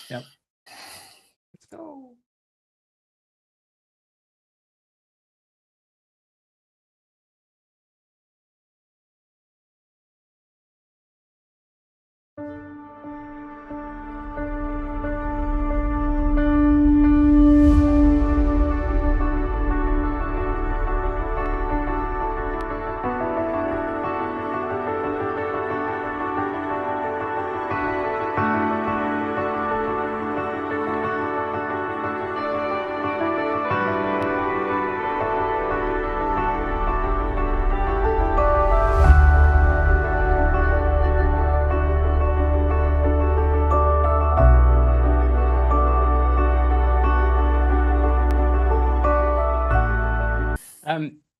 Yep. Let's go.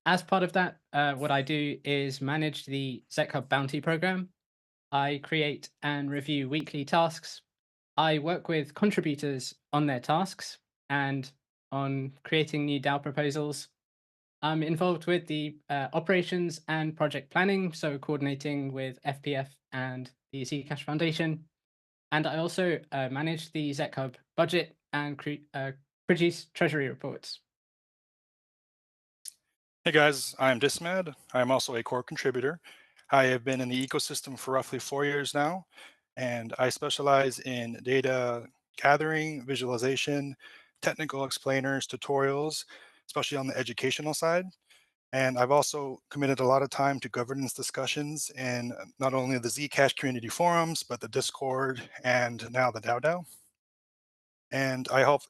As part of that, what I do is manage the ZecHub Bounty program. I create and review weekly tasks. I work with contributors on their tasks and on creating new DAO proposals. I'm involved with the operations and project planning, so coordinating with FPF and the Zcash Foundation. And I also manage the ZecHub budget and produce treasury reports. Hey guys, I'm Dismad. I'm also a core contributor. I have been in the ecosystem for roughly 4 years now, and I specialize in data gathering, visualization, technical explainers, tutorials, especially on the educational side. And I've also committed a lot of time to governance discussions in not only the Zcash community forums, but the Discord and now the DAO. And I help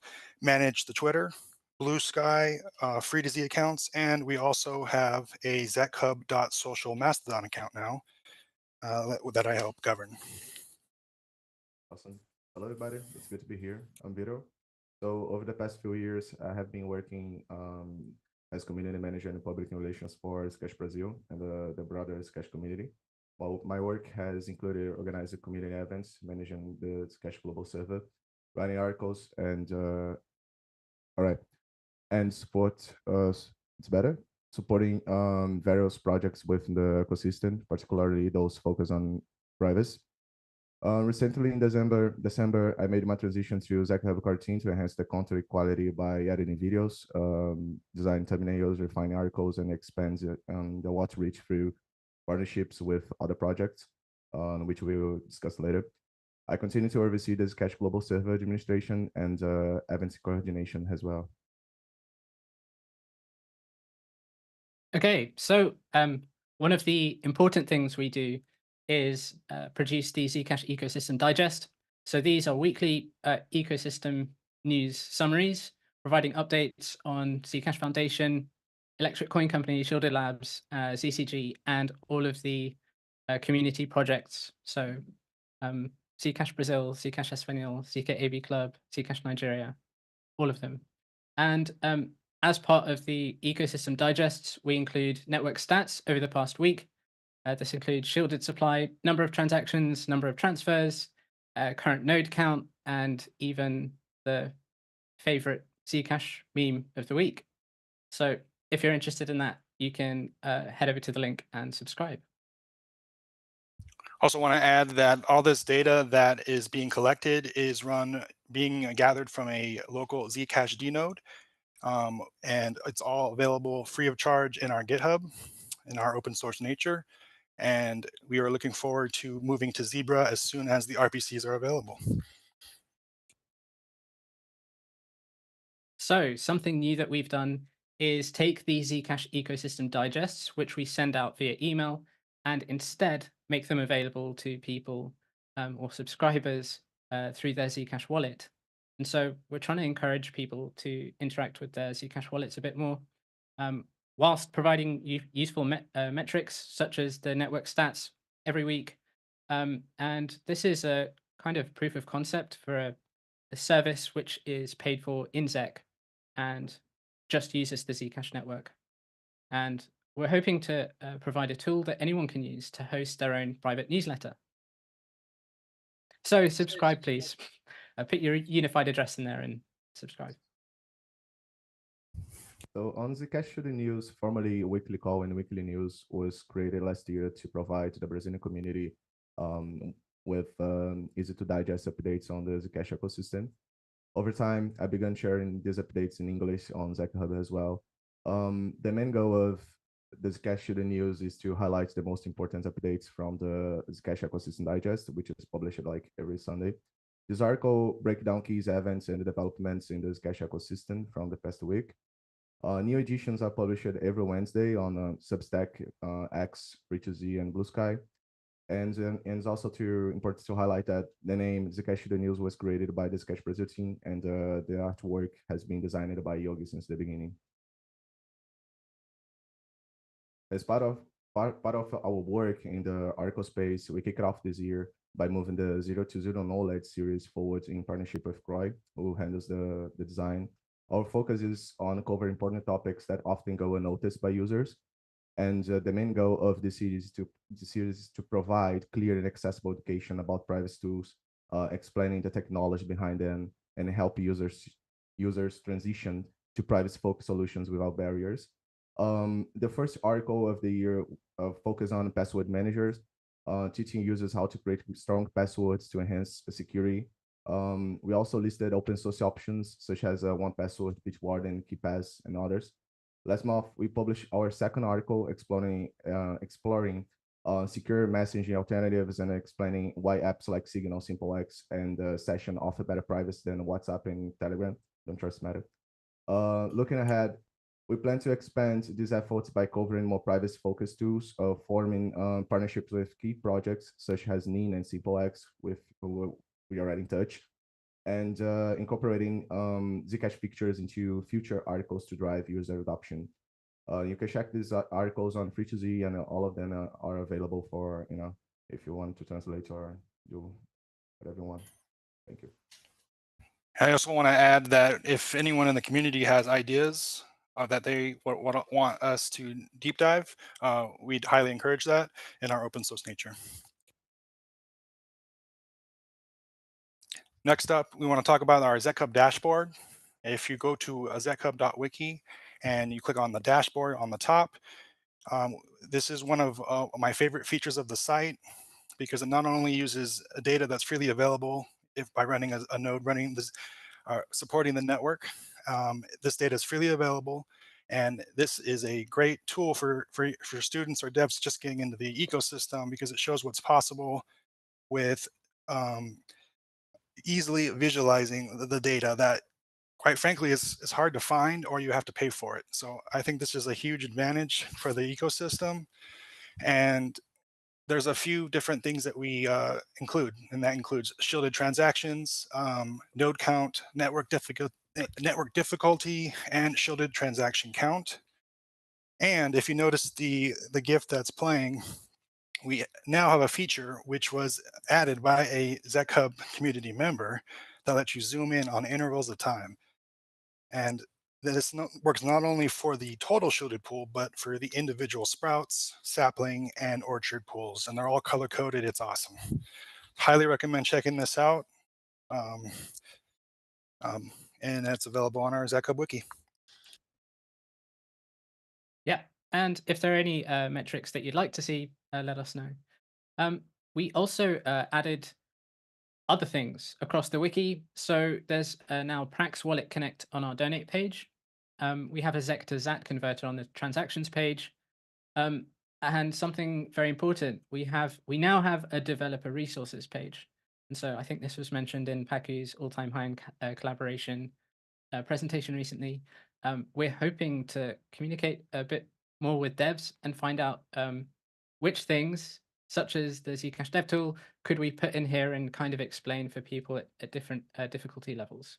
manage the Twitter, Blue Sky, free to Z accounts, and we also have a zechub.social Mastodon account now that I help govern. Awesome. Hello, everybody. It's good to be here. I'm Vito. So over the past few years, I have been working as community manager in public relations for Zcash Brazil and the broader Zcash community. Well, my work has included organizing community events, managing the Zcash global server, writing articles, and all right, and support. It's better supporting various projects within the ecosystem, particularly those focused on privacy. Recently in December, I made my transition to ZecHub Cartoon to enhance the content quality by editing videos, design thumbnails, refine articles, and expand the watch reach through partnerships with other projects, which we will discuss later. I continue to oversee the Zcash global server administration and events coordination as well. Okay, so one of the important things we do is produce the Zcash Ecosystem Digest. So these are weekly ecosystem news summaries, providing updates on Zcash Foundation, Electric Coin Company, Shielded Labs, ZCG, and all of the community projects. So Zcash Brazil, Zcash Español, Zcash Club, Zcash Nigeria, all of them. And as part of the ecosystem digests, we include network stats over the past week. This includes shielded supply, number of transactions, number of transfers, current node count, and even the favorite Zcash meme of the week. So if you're interested in that, you can head over to the link and subscribe. Also want to add that all this data that is being collected is being gathered from a local Zcash D node. And it's all available free of charge in our GitHub, in our open source nature. And we are looking forward to moving to Zebra as soon as the RPCs are available. So something new that we've done is take the Zcash ecosystem digests, which we send out via email, and instead make them available to people or subscribers through their Zcash wallet. And so we're trying to encourage people to interact with their Zcash wallets a bit more, whilst providing useful metrics such as the network stats every week. And this is a kind of proof of concept for a service which is paid for in Zec and just uses the Zcash network. And we're hoping to provide a tool that anyone can use to host their own private newsletter. So subscribe, please. Put your unified address in there and subscribe. So on Zcash Today News, formerly Weekly Call and Weekly News was created last year to provide the Brazilian community with easy to digest updates on the Zcash ecosystem. Over time, I began sharing these updates in English on ZHub as well. The main goal of the Zcash Student News is to highlight the most important updates from the Zcash Ecosystem Digest, which is published like every Sunday. This article breaks down key events and developments in the Zcash ecosystem from the past week. New editions are published every Wednesday on Substack, X, Free2Z, and Blue Sky. And it's also important to highlight that the name Zcash the News was created by the Zcash Brazil team, and the artwork has been designed by Yogi since the beginning. As part of our work in the article space, we kicked off this year by moving the 0 to 0 knowledge series forward in partnership with Croy, who handles the design. Our focus is on covering important topics that often go unnoticed by users. And the main goal of the series is to provide clear and accessible education about privacy tools, explaining the technology behind them, and help users transition to privacy-focused solutions without barriers. The first article of the year focused on password managers, teaching users how to create strong passwords to enhance security. We also listed open source options such as 1Password, Bitwarden, KeePass, and others. Last month, we published our second article exploring secure messaging alternatives and explaining why apps like Signal, SimpleX, and Session offer better privacy than WhatsApp and Telegram. Don't trust Meta. Looking ahead, we plan to expand these efforts by covering more privacy-focused tools, forming partnerships with key projects such as NIN and SimpleX, with who we are already in touch, and incorporating Zcash pictures into future articles to drive user adoption. You can check these articles on Free2Z, and all of them are available for, if you want to translate or do whatever you want. Thank you. I also want to add that if anyone in the community has ideas that they want us to deep dive, we'd highly encourage that in our open source nature. Next up, we want to talk about our ZHub dashboard. If you go to zhub.wiki and you click on the dashboard on the top, this is one of my favorite features of the site because it not only uses data that's freely available by running a node running this, supporting the network. This data is freely available, and this is a great tool for students or devs just getting into the ecosystem because it shows what's possible with easily visualizing the data that, quite frankly, is hard to find or you have to pay for it. So I think this is a huge advantage for the ecosystem. And there's a few different things that we include, and that includes shielded transactions, node count, network difficulty, and shielded transaction count. And if you notice the GIF that's playing, we now have a feature which was added by a ZHub community member that lets you zoom in on intervals of time. And this works not only for the total shielded pool, but for the individual sprouts, sapling, and orchard pools. And they're all color coded. It's awesome. Highly recommend checking this out. And that's available on our ZHub wiki. Yeah, and if there are any metrics that you'd like to see, let us know. We also added other things across the wiki. So there's now Prax Wallet Connect on our donate page. We have a ZEC to ZAT converter on the transactions page. And something very important, we now have a developer resources page. And so I think this was mentioned in Paku's all-time high in collaboration presentation recently. We're hoping to communicate a bit more with devs and find out which things, such as the Zcash dev tool, could we put in here and kind of explain for people at different difficulty levels.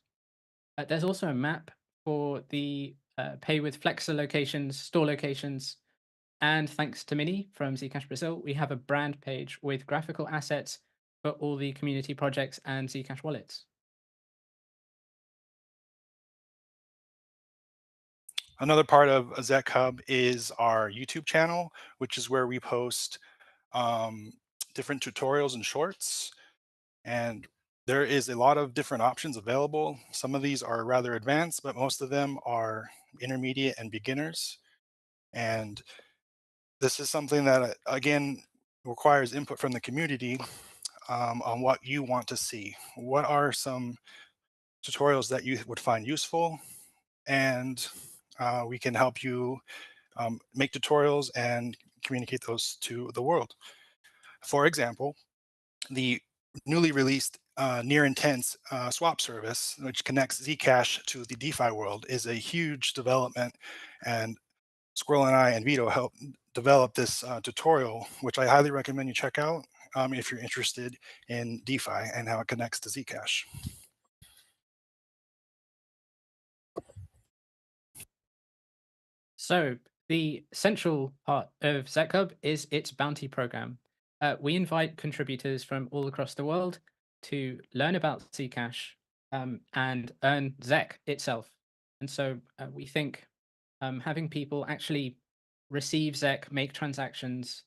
There's also a map for the pay with Flexer locations, store locations, and thanks to Minnie from Zcash Brazil, we have a brand page with graphical assets for all the community projects and Zcash wallets. Another part of ZHub is our YouTube channel, which is where we post different tutorials and shorts. And there is a lot of different options available. Some of these are rather advanced, but most of them are intermediate and beginners. And this is something that, again, requires input from the community. on what you want to see. What are some tutorials that you would find useful? And we can help you make tutorials and communicate those to the world. For example, the newly released near intense swap service, which connects Zcash to the DeFi world, is a huge development. And Squirrel and I and Vito helped develop this tutorial, which I highly recommend you check out if you're interested in DeFi and how it connects to Zcash. So the central part of ZecHub is its bounty program. We invite contributors from all across the world to learn about Zcash and earn Zec itself. And so we think having people actually receive Zec, make transactions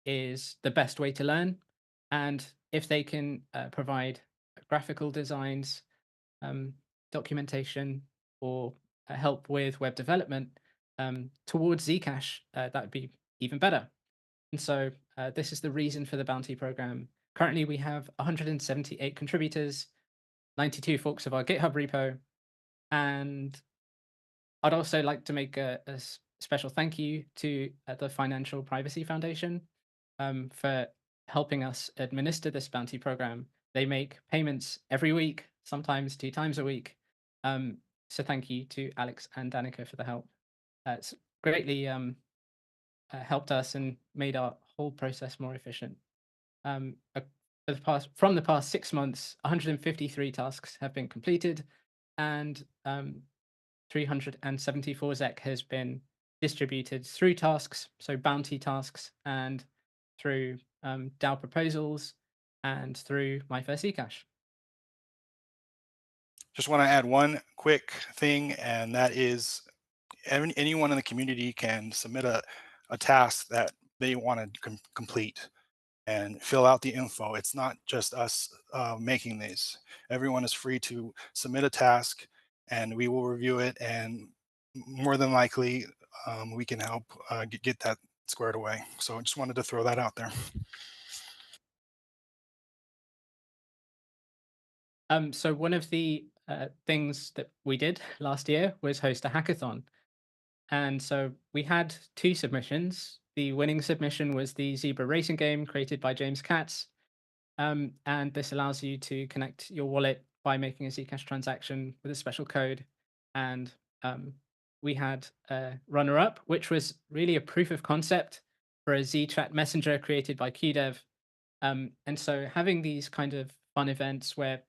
is the best way to learn. And if they can provide graphical designs, documentation, or help with web development towards Zcash, that would be even better. And so this is the reason for the bounty program. Currently, we have 178 contributors, 92 forks of our GitHub repo, and I'd also like to make a special thank you to the Financial Privacy Foundation for helping us administer this bounty program. They make payments every week, sometimes 2 times a week. So thank you to Alex and Danica for the help. It's greatly helped us and made our whole process more efficient. From the past 6 months, 153 tasks have been completed, and 374 Zec has been distributed through tasks, so bounty tasks, and through DAO proposals, and through my first Zcash. Just want to add one quick thing, and that is anyone in the community can submit a task that they want to complete and fill out the info. It's not just us making these. Everyone is free to submit a task, and we will review it, and more than likely we can help get that squared away. So I just wanted to throw that out there. So one of the things that we did last year was host a hackathon. And so we had 2 submissions. The winning submission was the Zebra racing game created by James Katz. And this allows you to connect your wallet by making a Zcash transaction with a special code. And we had a runner-up, which was really a proof of concept for a Zchat messenger created by QDev. And so having these kind of fun events where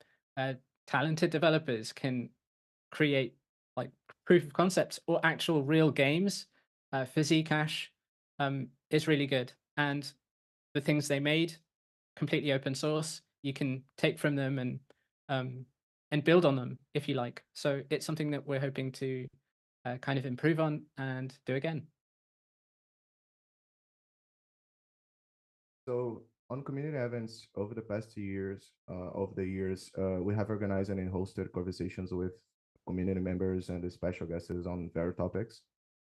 talented developers can create like proof of concepts or actual real games for Zcash is really good. And the things they made, completely open source, you can take from them and build on them if you like. So it's something that we're hoping to kind of improve on and do again. So on community events over the past 2 years, we have organized and hosted conversations with community members and the special guests on various topics.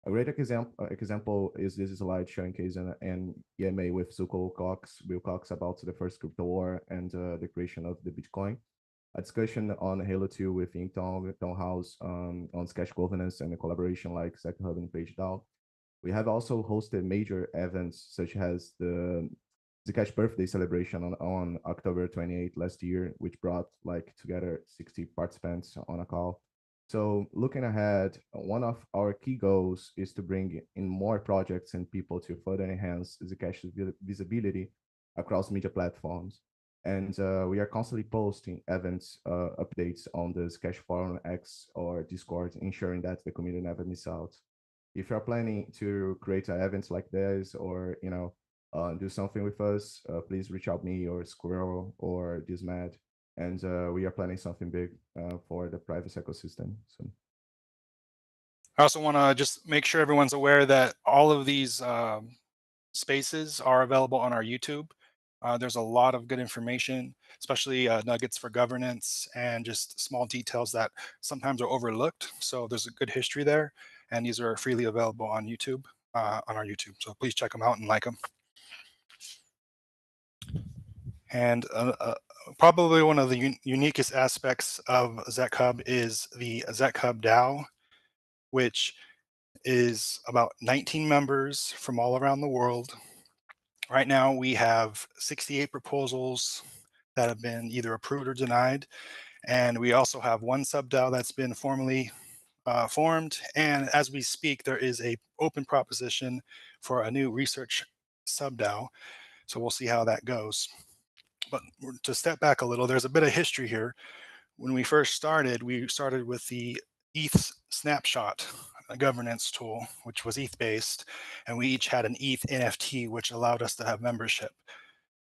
A great example is this slide showing case and EMA with Will Cox about the first crypto war and the creation of the Bitcoin. A discussion on Halo 2 with Tom House on Zcash governance and a collaboration like ZecHub and PageDAO. We have also hosted major events such as the Zcash birthday celebration on October 28th last year, which brought like together 60 participants on a call. So looking ahead, one of our key goals is to bring in more projects and people to further enhance Zcash's visibility across media platforms. And we are constantly posting events updates on the Zcash forum X or Discord, ensuring that the community never miss out. If you're planning to create events like this or, do something with us, please reach out me or Squirrel or Dismad. And we are planning something big for the privacy ecosystem soon. I also want to just make sure everyone's aware that all of these spaces are available on our YouTube. There's a lot of good information, especially nuggets for governance and just small details that sometimes are overlooked. So there's a good history there, and these are freely available on YouTube, on our YouTube. So please check them out and like them. And probably one of the uniquest aspects of ZChub is the ZChub DAO, which is about 19 members from all around the world. Right now, we have 68 proposals that have been either approved or denied. And we also have one sub-DAO that's been formally formed. And as we speak, there is a open proposition for a new research sub-DAO. So we'll see how that goes. But to step back a little, there's a bit of history here. When we started with the ETH snapshot governance tool, which was ETH based, and we each had an ETH NFT, which allowed us to have membership.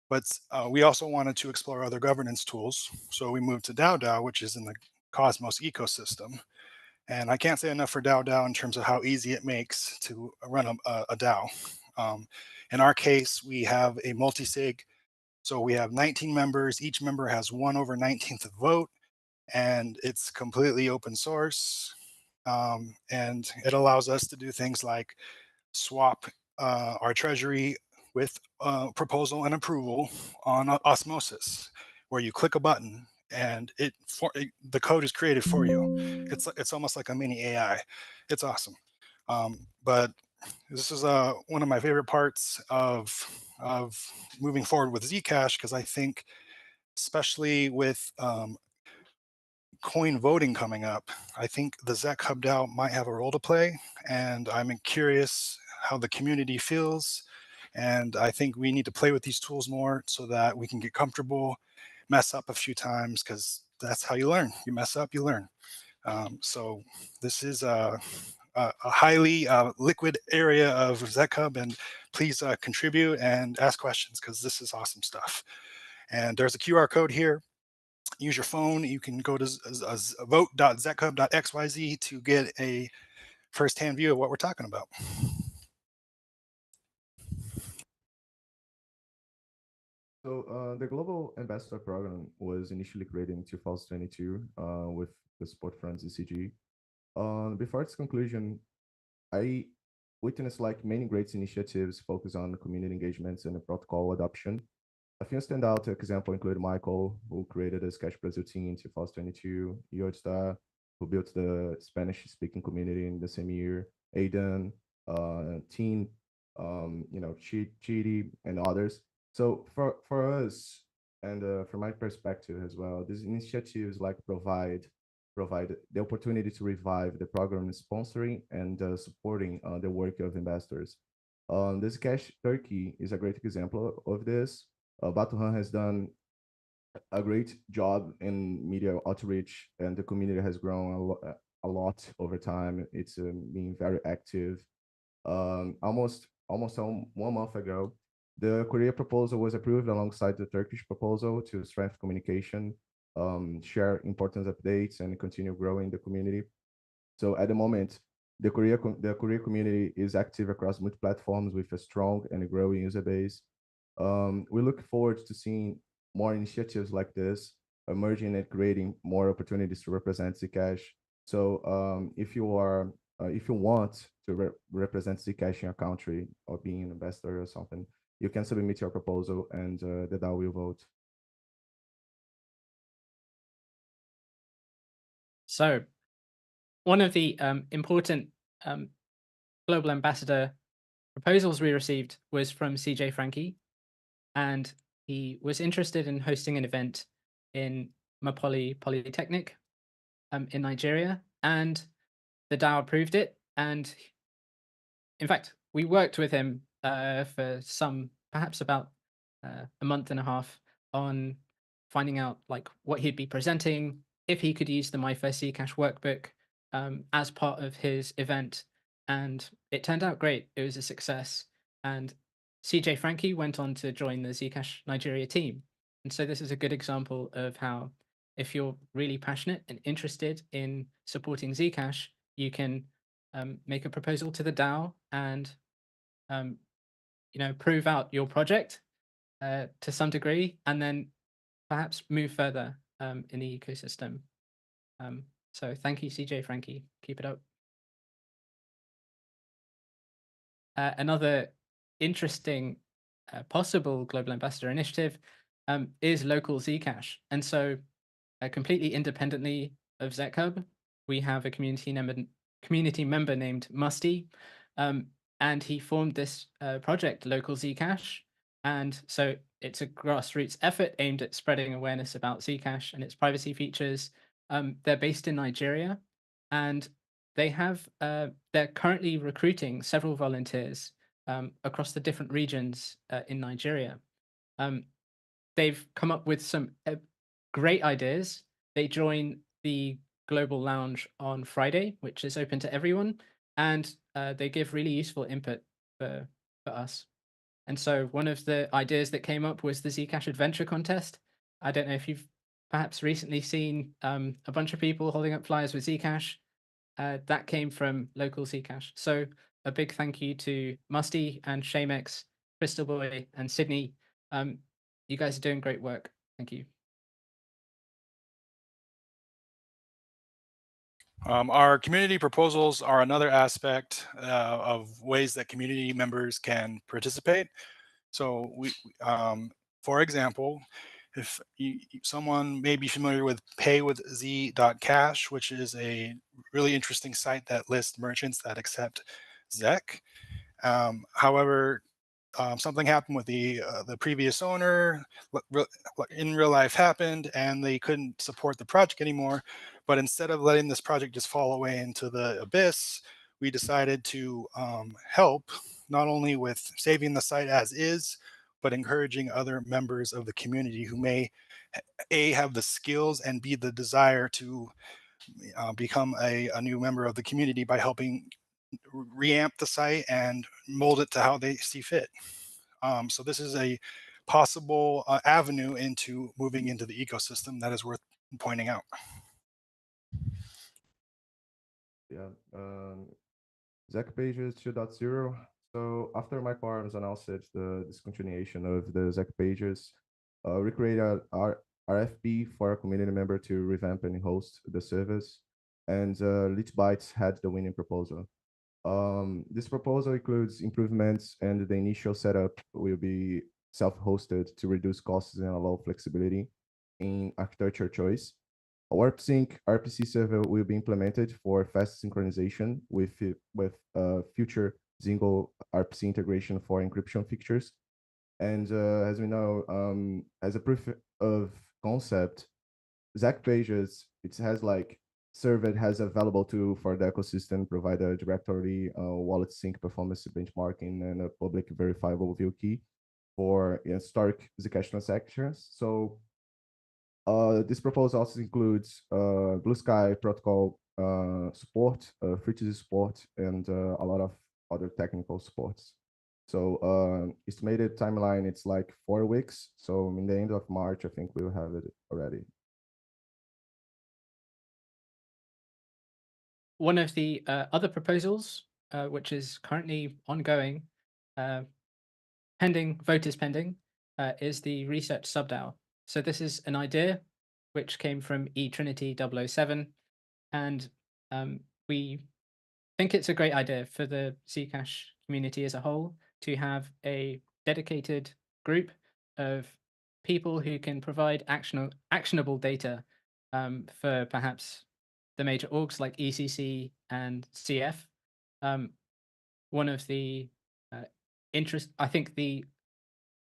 But we also wanted to explore other governance tools. So we moved to DAO, which is in the Cosmos ecosystem. And I can't say enough for DAO in terms of how easy it makes to run a DAO. In our case, we have a multi-sig. So we have 19 members. Each member has 1/19 of vote, and it's completely open source. And it allows us to do things like swap our treasury with proposal and approval on osmosis, where you click a button and the code is created for you. It's almost like a mini AI. It's awesome. But this is one of my favorite parts of moving forward with Zcash, because I think, especially with coin voting coming up, I think the ZChub DAO might have a role to play, and I'm curious how the community feels. And I think we need to play with these tools more so that we can get comfortable, mess up a few times, because that's how you learn. You mess up, you learn. So this is a highly liquid area of ZChub, and please contribute and ask questions, because this is awesome stuff. And there's a QR code here. Use your phone. You can go to vote.zchub.xyz to get a first-hand view of what we're talking about. So the Global Ambassador Program was initially created in 2022 with the support from ZCG. Before its conclusion, I witnessed like many great initiatives focused on community engagements and the protocol adoption. A few standout examples include Michael, who created the Zcash Brazil team in 2022, Yoda, who built the Spanish-speaking community in the same year, Aidan, Teen, Chidi, and others. So for us, and from my perspective as well, these initiatives like provide the opportunity to revive the program sponsoring and supporting the work of investors. The Zcash Turkey is a great example of this. Batuhan has done a great job in media outreach, and the community has grown a lot over time. It's been very active. Almost 1 month ago, the Korea proposal was approved alongside the Turkish proposal to strengthen communication, share important updates, and continue growing the community. So at the moment, the Korea community is active across multi platforms with a strong and growing user base. We look forward to seeing more initiatives like this emerging and creating more opportunities to represent Zcash. So if you want to represent Zcash in your country or being an investor or something, you can submit your proposal, and the DAO will vote. So one of the important global ambassador proposals we received was from CJ Frankie, and he was interested in hosting an event in Mapoli Polytechnic in Nigeria, and the DAO approved it. And in fact, we worked with him for perhaps about a month and a half on finding out like what he'd be presenting, if he could use the My First Zcash workbook as part of his event. And it turned out great. It was a success. And CJ Frankie went on to join the Zcash Nigeria team. And so this is a good example of how, if you're really passionate and interested in supporting Zcash, you can make a proposal to the DAO and prove out your project to some degree, and then perhaps move further in the ecosystem. So thank you, CJ Frankie. Keep it up. Another interesting possible global ambassador initiative is local Zcash. And so completely independently of ZecHub, we have a community member named Musty, and he formed this project, Local Zcash. And so it's a grassroots effort aimed at spreading awareness about Zcash and its privacy features. They're based in Nigeria, and they're currently recruiting several volunteers across the different regions in Nigeria. They've come up with some great ideas. They join the Global Lounge on Friday, which is open to everyone, and they give really useful input for us. And so one of the ideas that came up was the Zcash Adventure Contest. I don't know if you've perhaps recently seen a bunch of people holding up flyers with Zcash. That came from local Zcash. So a big thank you to Musty and Shamex, Crystal Boy, and Sydney. You guys are doing great work. Thank you. Our community proposals are another aspect of ways that community members can participate. So for example, if someone may be familiar with paywithz.cash, which is a really interesting site that lists merchants that accept Zec. However, something happened with the previous owner, in real life happened, and they couldn't support the project anymore. But instead of letting this project just fall away into the abyss, we decided to help not only with saving the site as is, but encouraging other members of the community who may A, have the skills and B, the desire to become a new member of the community by helping reamp the site and mold it to how they see fit. So this is a possible avenue into moving into the ecosystem that is worth pointing out. Yeah, Zec Pages 2.0. So after Michael Arms announced the discontinuation of the Zec Pages, we created our RFP for a community member to revamp and host the service, and Bytes had the winning proposal. This proposal includes improvements, and the initial setup will be self-hosted to reduce costs and allow flexibility in architecture choice. A Warp Sync RPC server will be implemented for fast synchronization with future Zingo RPC integration for encryption features. And as we know, as a proof of concept, Zec Pages, it has like server has available tool for the ecosystem, provide a directory, wallet sync performance benchmarking, and a public verifiable view key for historic Zcash transactions. So this proposal also includes Blue Sky protocol support, free-to-use support, and a lot of other technical supports. So estimated timeline, it's like 4 weeks. So in the end of March, I think we'll have it already. One of the other proposals, which is currently ongoing, vote is pending, is the research subDAO. So this is an idea which came from eTrinity 007, and we think it's a great idea for the Zcash community as a whole to have a dedicated group of people who can provide actionable data for perhaps the major orgs like ECC and CF. One of the I think the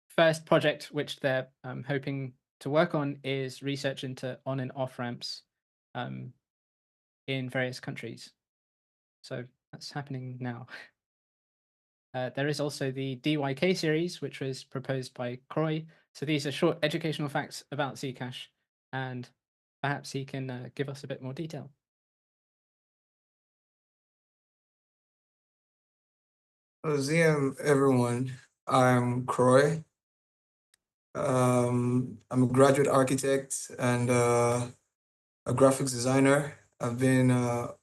first project which they're hoping to work on is research into on and off ramps in various countries. So that's happening now. There is also the DYK series, which was proposed by Croy. So these are short educational facts about Zcash, and perhaps he can give us a bit more detail. Museum, everyone. I'm Croy. I'm a graduate architect and a graphics designer. I've been a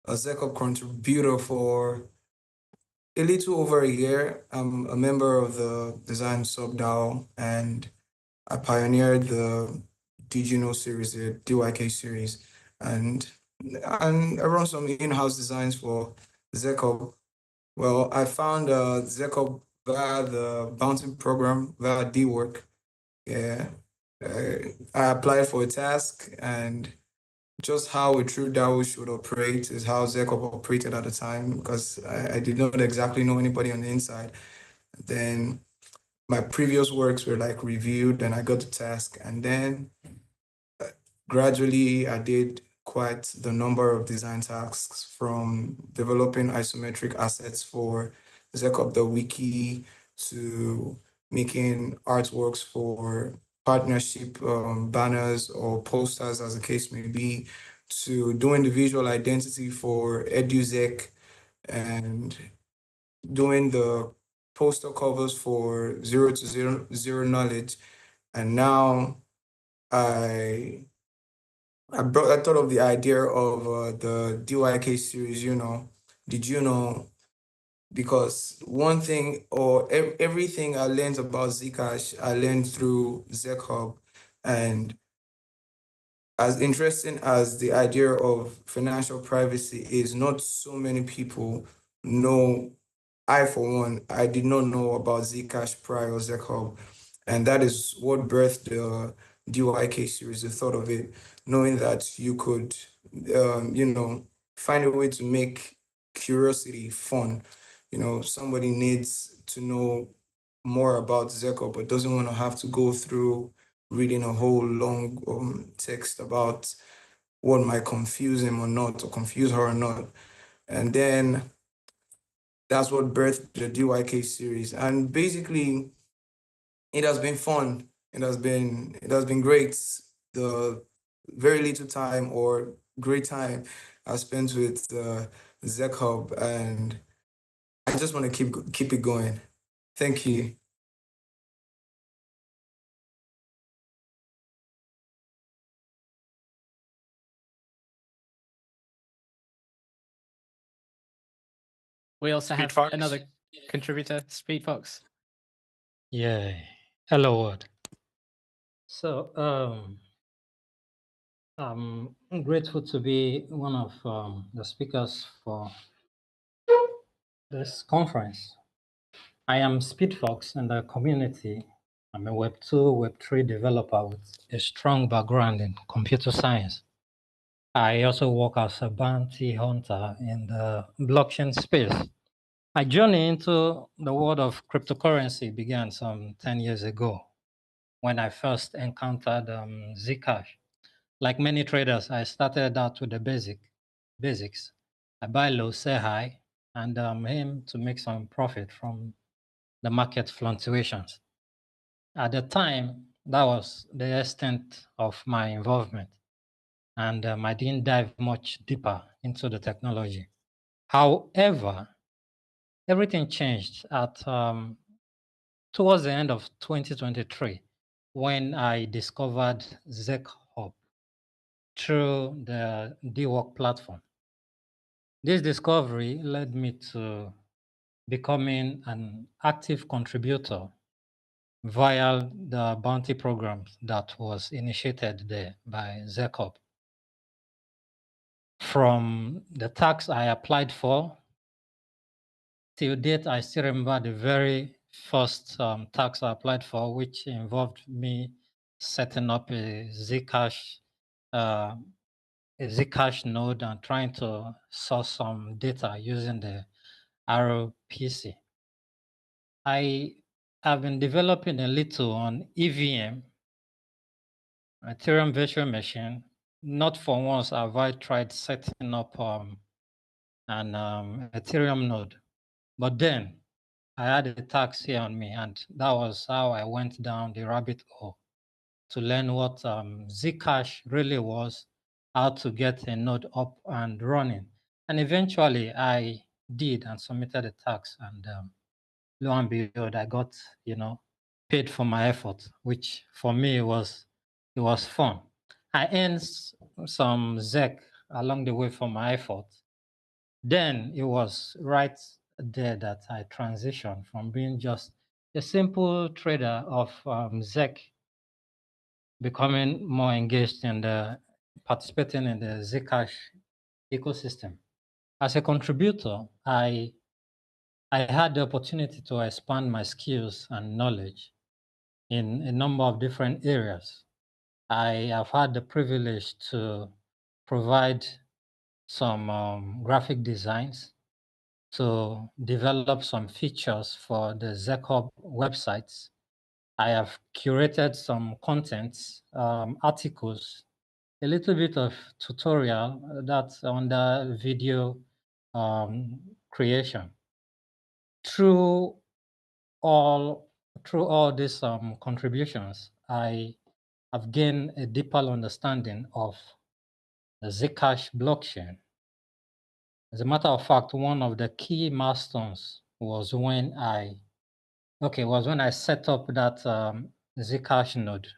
Zcop contributor for a little over a year. I'm a member of the design subDAO, and I pioneered the DGNO series, the DYK series, and I run some in-house designs for Zcop. Well, I found Zcop via the Bounty program, via DWork. Yeah. I applied for a task, and just how a true DAO should operate is how Zcop operated at the time, because I did not exactly know anybody on the inside. Then my previous works were like reviewed, and I got the task, and then gradually I did quite the number of design tasks, from developing isometric assets for Zcop the wiki to making artworks for partnership banners or posters, as the case may be, to doing the visual identity for EduZec, and doing the poster covers for zero knowledge. And now I I thought of the idea of the DYK series, did you know? Because one thing, or everything I learned about Zcash, I learned through ZHub. And as interesting as the idea of financial privacy is, not so many people know. I, for one, I did not know about Zcash prior or ZHub. And that is what birthed the DYK series, the thought of it, knowing that you could, find a way to make curiosity fun. Somebody needs to know more about Zeko, but doesn't want to have to go through reading a whole long text about what might confuse him or not, or confuse her or not. And then that's what birthed the DYK series. And basically, it has been fun. It has been great. The very little time or great time I spent with Zek and I just want to keep it going. Thank you. We also have Speedfox. another contributor, Speedfox. Yeah. Hello, world. So, I'm grateful to be one of the speakers for this conference. I am Speedfox in the community. I'm a Web 2, Web3 developer with a strong background in computer science. I also work as a bounty hunter in the blockchain space. My journey into the world of cryptocurrency began some 10 years ago when I first encountered Zcash. Like many traders, I started out with the basics. I buy low, sell high, and aim to make some profit from the market fluctuations. At the time, that was the extent of my involvement, and I didn't dive much deeper into the technology. However, everything changed at towards the end of 2023 when I discovered ZHub through the DWork platform. This discovery led me to becoming an active contributor via the bounty program that was initiated there by ZHub. From the tax I applied for till date, I still remember the very first tax I applied for, which involved me setting up a Zcash node and trying to source some data using the RPC. I have been developing a little on EVM, Ethereum virtual machine. Not for once have I tried setting up an Ethereum node, but then I had a tax here on me, and that was how I went down the rabbit hole to learn what Zcash really was, how to get a node up and running. And eventually I did and submitted a tax, and lo and behold, I got, paid for my effort, which for me was fun. I earned some ZEC along the way for my effort. Then it was right there that I transitioned from being just a simple trader of ZEC, becoming more engaged in participating in the Zcash ecosystem. As a contributor, I had the opportunity to expand my skills and knowledge in a number of different areas. I have had the privilege to provide some graphic designs, to develop some features for the Zcon websites. I have curated some contents, articles, a little bit of tutorial that's under video creation. Through all these contributions, I have gained a deeper understanding of the Zcash blockchain. As a matter of fact, one of the key milestones was when I set up that Zcash node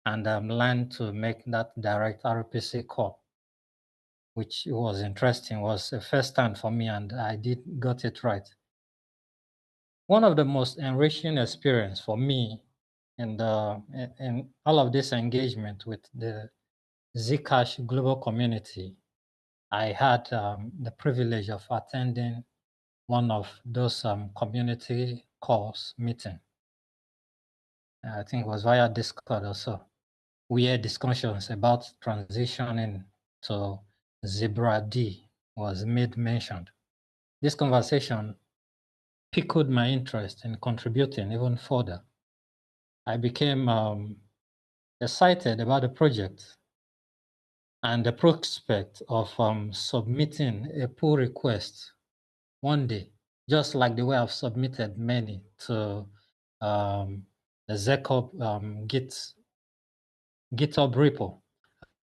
and learned to make that direct RPC call, which was interesting. Was a first time for me, and I got it right. One of the most enriching experience for me in all of this engagement with the Zcash global community, I had the privilege of attending one of those community calls meeting. I think it was via Discord or so. We had discussions about transitioning to Zebra D was mentioned. This conversation piqued my interest in contributing even further. I became excited about the project and the prospect of submitting a pull request one day, just like the way I've submitted many to the Zcon GitHub repo.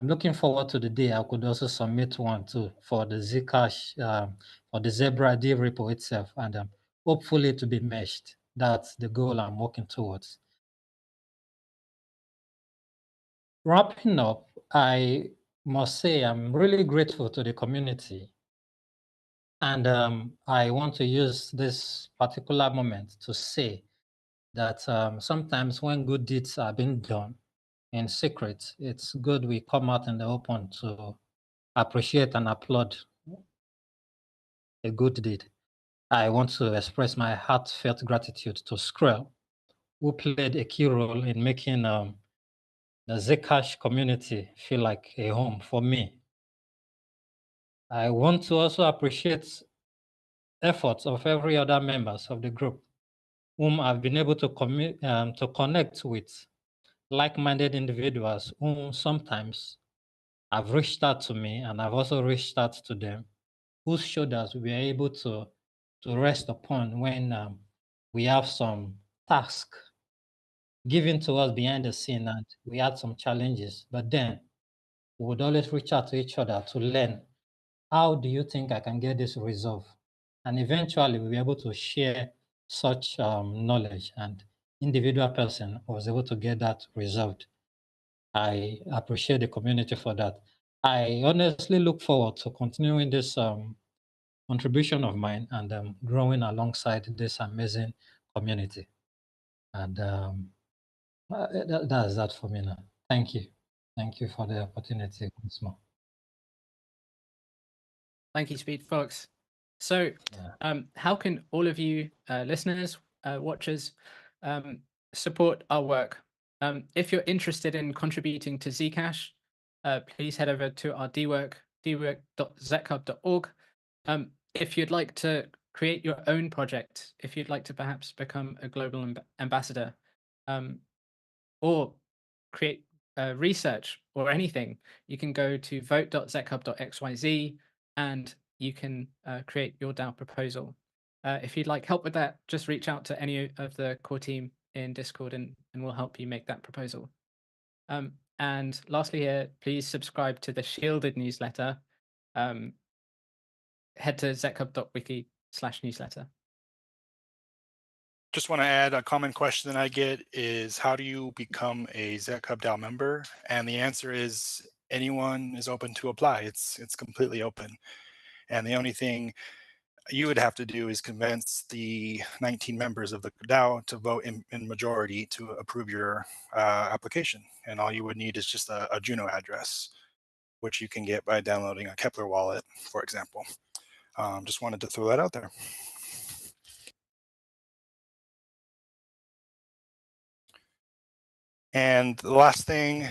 I'm looking forward to the day I could also submit one too for the Zcash, for the Zebra D repo itself, and hopefully to be meshed. That's the goal I'm working towards. Wrapping up, I must say I'm really grateful to the community. And I want to use this particular moment to say that sometimes when good deeds are being done in secret, it's good we come out in the open to appreciate and applaud a good deed. I want to express my heartfelt gratitude to Skrill, who played a key role in making the Zcash community feel like a home for me. I want to also appreciate efforts of every other members of the group whom I've been able to connect with like-minded individuals whom sometimes have reached out to me and I've also reached out to them, whose shoulders we are able to rest upon when we have some task given to us behind the scene and we had some challenges, but then we would always reach out to each other to learn, how do you think I can get this resolved? And eventually we'll be able to share such knowledge, and individual person was able to get that resolved. I appreciate the community for that. I honestly look forward to continuing this contribution of mine and growing alongside this amazing community. And that's that for me now. Thank you. Thank you for the opportunity once more. Thank you, Speed Fox. So how can all of you listeners, watchers, support our work? If you're interested in contributing to Zcash, please head over to our dwork, dwork.zcub.org. If you'd like to create your own project, if you'd like to perhaps become a global ambassador, or create research or anything, you can go to vote.zcub.xyz and you can create your DAO proposal. If you'd like help with that, just reach out to any of the core team in Discord and we'll help you make that proposal. And lastly here, please subscribe to the Shielded newsletter. Head to zcub.wiki/newsletter. Just want to add, a common question that I get is, how do you become a Zcub DAO member? And the answer is, anyone is open to apply. It's completely open. And the only thing you would have to do is convince the 19 members of the DAO to vote in majority to approve your application. And all you would need is just a Juno address, which you can get by downloading a Kepler wallet, for example. Just wanted to throw that out there. And the last thing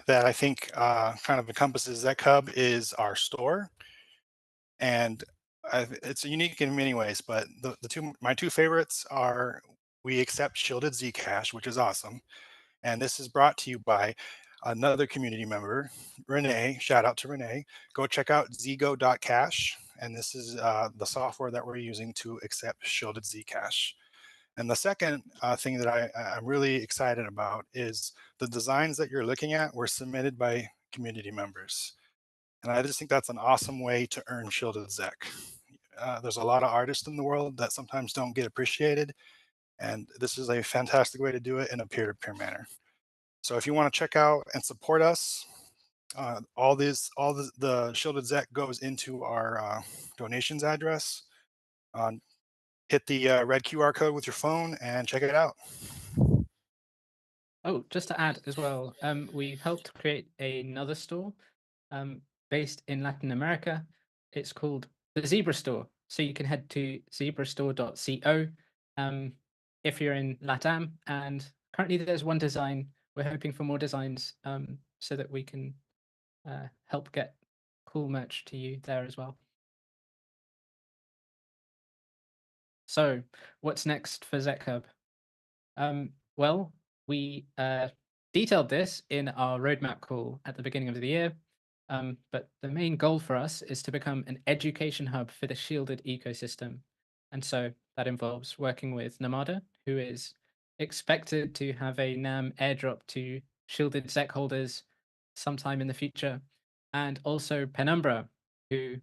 that I think kind of encompasses ZecHub is our store. And it's unique in many ways, but my two favorites are we accept shielded Zcash, which is awesome. And this is brought to you by another community member, Renee. Shout out to Renee. Go check out zgo.cash. And this is the software that we're using to accept shielded Zcash. And the second thing that I'm really excited about is the designs that you're looking at were submitted by community members. And I just think that's an awesome way to earn shielded Zec. There's a lot of artists in the world that sometimes don't get appreciated. And this is a fantastic way to do it in a peer-to-peer manner. So if you want to check out and support us, all the shielded Zec goes into our donations address. Hit the red QR code with your phone and check it out. Oh, just to add as well, we've helped create another store based in Latin America. It's called the Zebra Store. So you can head to zebrastore.co if you're in LATAM. And currently there's one design. We're hoping for more designs so that we can help get cool merch to you there as well. So what's next for ZecHub? Well, we detailed this in our roadmap call at the beginning of the year, but the main goal for us is to become an education hub for the shielded ecosystem. And so that involves working with Namada, who is expected to have a NAM airdrop to shielded Zec holders sometime in the future, and also Penumbra, who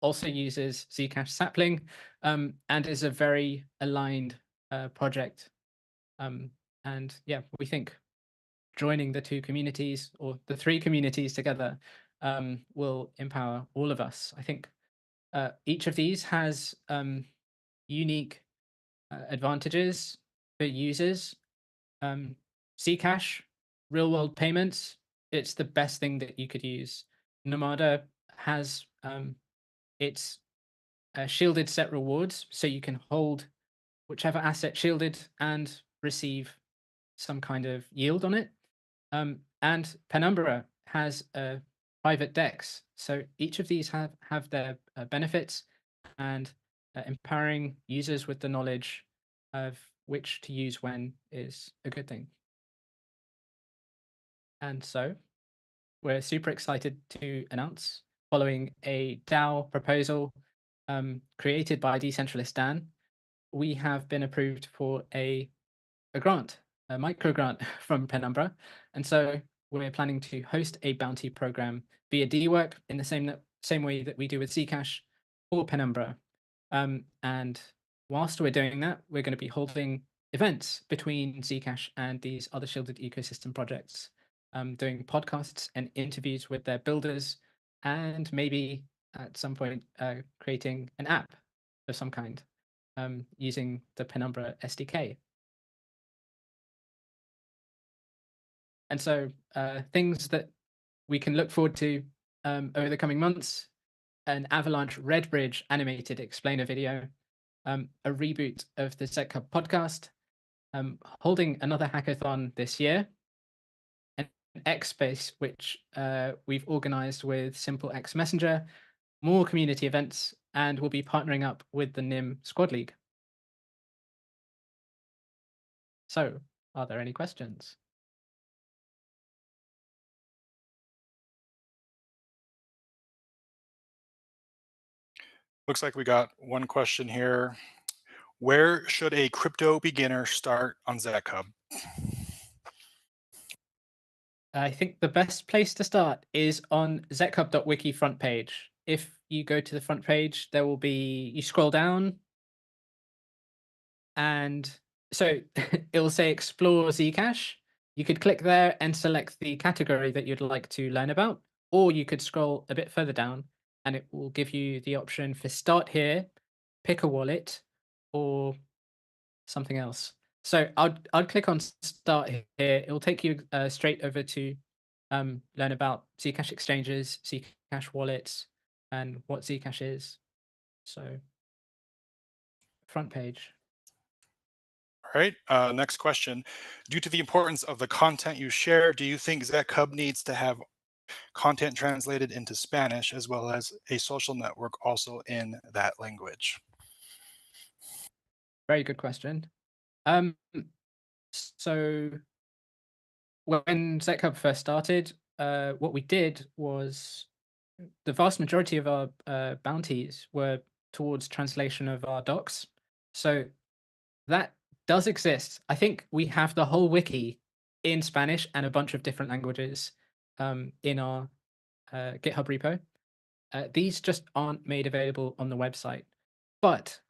also uses Zcash sapling and is a very aligned project. And yeah, we think joining the two communities or the three communities together will empower all of us. I think each of these has unique advantages for users. Zcash, real world payments, it's the best thing that you could use. Namada has its shielded set rewards, so you can hold whichever asset shielded and receive some kind of yield on it. And Penumbra has a private DEX. So each of these have their benefits, and empowering users with the knowledge of which to use when is a good thing. And so we're super excited to announce, following a DAO proposal created by Decentralist Dan, we have been approved for a grant, a micro grant from Penumbra. And so we're planning to host a bounty program via DWork in the same way that we do with Zcash or Penumbra. And whilst we're doing that, we're going to be holding events between Zcash and these other shielded ecosystem projects, doing podcasts and interviews with their builders, and maybe at some point creating an app of some kind using the Penumbra SDK. And so things that we can look forward to over the coming months: an Avalanche Redbridge animated explainer video, a reboot of the ZecHub podcast, holding another hackathon this year, an X Space, which we've organized with Simple X Messenger, more community events, and we'll be partnering up with the NIM Squad League. So, are there any questions? Looks like we got one question here. Where should a crypto beginner start on ZecHub? I think the best place to start is on zechub.wiki front page. If you go to the front page, there will be, you scroll down, and so it will say Explore Zcash. You could click there and select the category that you'd like to learn about, or you could scroll a bit further down and it will give you the option for Start Here, Pick a Wallet, or something else. So I'd click on Start Here. It will take you straight over to learn about Zcash exchanges, Zcash wallets, and what Zcash is. So front page. right, next question. Due to the importance of the content you share, do you think ZecHub needs to have content translated into Spanish as well as a social network also in that language? Very good question. So when ZecHub first started, what we did was the vast majority of our bounties were towards translation of our docs. So that does exist. I think we have the whole wiki in Spanish and a bunch of different languages in our GitHub repo. These just aren't made available on the website. But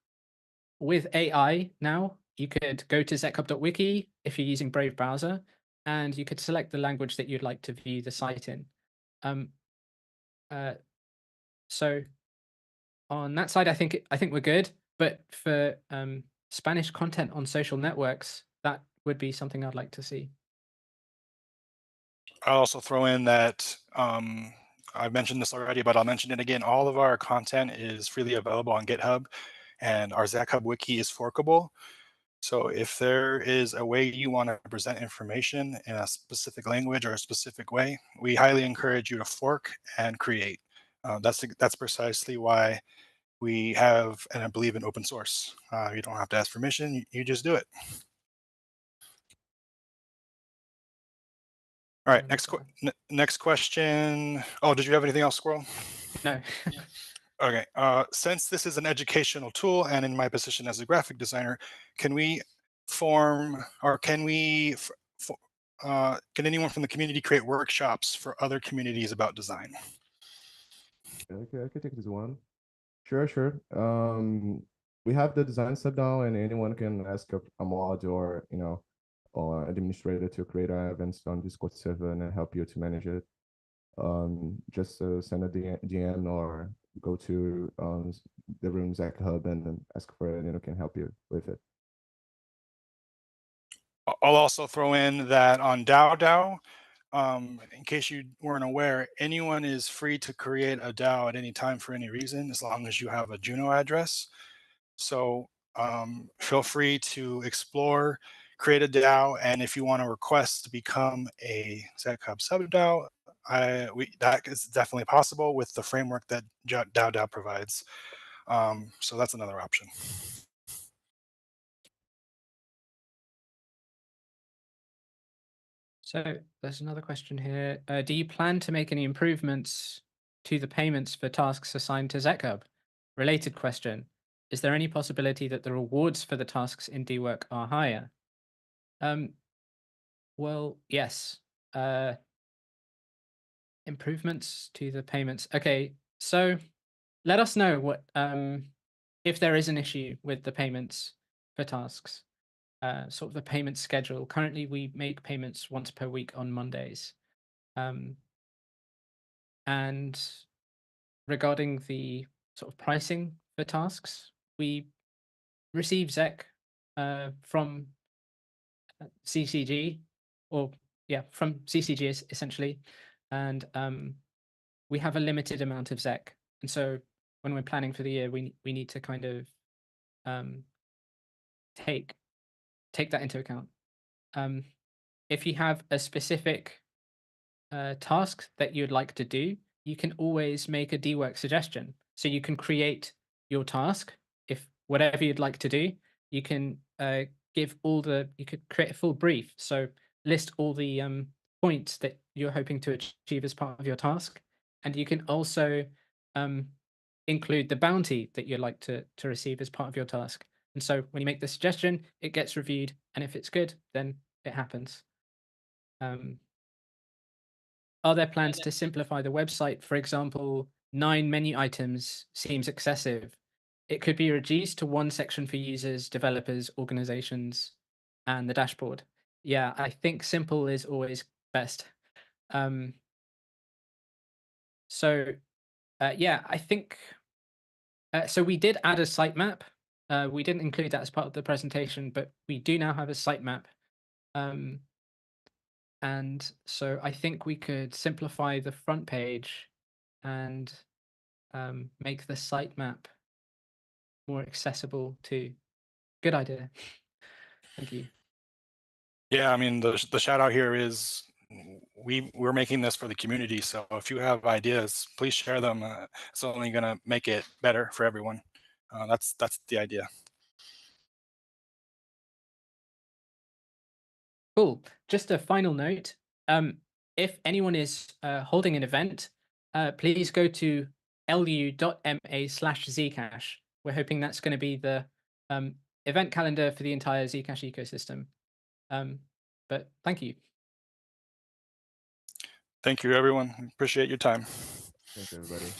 with AI now, you could go to zechub.wiki if you're using Brave browser, and you could select the language that you'd like to view the site in. So on that side, I think we're good. But for Spanish content on social networks, that would be something I'd like to see. I'll also throw in that I've mentioned this already, but I'll mention it again. All of our content is freely available on GitHub, and our ZecHub wiki is forkable. So if there is a way you want to present information in a specific language or a specific way, we highly encourage you to fork and create. That's precisely why we have, and I believe in open source. You don't have to ask permission, you just do it. All right, next question. Oh, did you have anything else, Squirrel? No. Okay, since this is an educational tool and in my position as a graphic designer, can we form, or can anyone from the community create workshops for other communities about design? Okay, I can take this one. Sure. We have the design sub now, and anyone can ask a mod or or administrator to create our events on Discord server and help you to manage it. Just send a DM or go to the room ZecHub and then ask for it, and it can help you with it. I'll also throw in that on DAO, in case you weren't aware, anyone is free to create a DAO at any time for any reason, as long as you have a Juno address. So feel free to explore, create a DAO, and if you want to request to become a ZecHub sub DAO, that is definitely possible with the framework that DAO provides. So that's another option. So there's another question here. Do you plan to make any improvements to the payments for tasks assigned to ZecHub? Related question. Is there any possibility that the rewards for the tasks in DWork are higher? Well, yes. Improvements to the payments. Okay, so let us know what if there is an issue with the payments for tasks. Sort of the payment schedule. Currently, we make payments once per week on Mondays. And regarding the sort of pricing for tasks, we receive Zec from CCG, from CCG essentially, and we have a limited amount of Zec, and so when we're planning for the year, we need to kind of take that into account. If you have a specific task that you'd like to do, you can always make a DWork suggestion. So you can create your task. If whatever you'd like to do, you can you could create a full brief. So list all the points that you're hoping to achieve as part of your task. And you can also include the bounty that you'd like to receive as part of your task. And so when you make the suggestion, it gets reviewed. And if it's good, then it happens. Are there plans to simplify the website? For example, 9 menu items seems excessive. It could be reduced to one section for users, developers, organizations, and the dashboard. Yeah, I think simple is always best. I think so. We did add a sitemap. We didn't include that as part of the presentation, but we do now have a sitemap. And so I think we could simplify the front page and make the sitemap more accessible too. Good idea. Thank you. Yeah, I mean, the shout out here is we're making this for the community. So if you have ideas, please share them. It's only going to make it better for everyone. That's the idea. Cool. Just a final note. If anyone is holding an event, please go to lu.ma/Zcash. We're hoping that's going to be the event calendar for the entire Zcash ecosystem. But thank you. Thank you, everyone. Appreciate your time. Thank you, everybody.